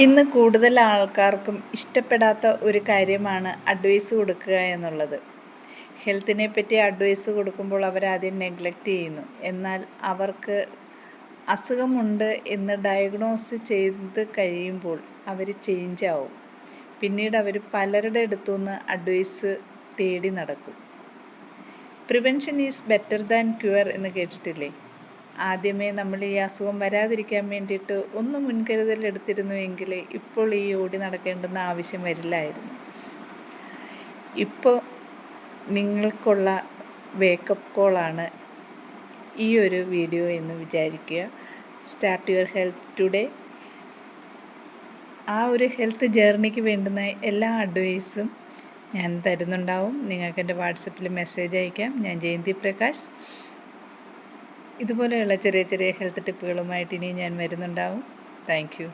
ഇന്ന് കൂടുതൽ ആൾക്കാർക്കും ഇഷ്ടപ്പെടാത്ത ഒരു കാര്യമാണ് അഡ്വൈസ് കൊടുക്കുക എന്നുള്ളത്. ഹെൽത്തിനെ പറ്റി അഡ്വൈസ് കൊടുക്കുമ്പോൾ അവരാദ്യം നെഗ്ലക്റ്റ് ചെയ്യുന്നു. എന്നാൽ അവർക്ക് അസുഖമുണ്ട് എന്ന് ഡയഗ്നോസ് ചെയ്ത് കഴിയുമ്പോൾ അവർ ചേഞ്ച് ആവും. പിന്നീട് അവർ പലരുടെ അടുത്തുനിന്ന് അഡ്വൈസ് തേടി നടക്കും. Prevention is better than cure എന്ന് കേട്ടിട്ടില്ലേ? ആദ്യമേ നമ്മൾ ഈ അസുഖം വരാതിരിക്കാൻ വേണ്ടിയിട്ട് ഒന്ന് മുൻകരുതൽ എടുത്തിരുന്നുവെങ്കിൽ ഇപ്പോൾ ഈ ഓടി നടക്കേണ്ടുന്ന ആവശ്യം വരില്ലായിരുന്നു. ഇപ്പോൾ നിങ്ങൾക്കുള്ള വേക്കപ്പ് കോളാണ് ഈ ഒരു വീഡിയോ എന്ന് വിചാരിക്കുക. Start your health today. ആ ഒരു ഹെൽത്ത് ജേർണിക്ക് വേണ്ടുന്ന എല്ലാ അഡ്വൈസും ഞാൻ തരുന്നുണ്ടാവും. നിങ്ങൾക്ക് എൻ്റെ വാട്സപ്പിൽ മെസ്സേജ് അയക്കാം. ഞാൻ ജയന്തി പ്രകാശ്. ഇതുപോലെയുള്ള ചെറിയ ചെറിയ ഹെൽത്ത് ടിപ്പുകളുമായിട്ട് ഇനി ഞാൻ വരുന്നുണ്ടാവും. Thank you.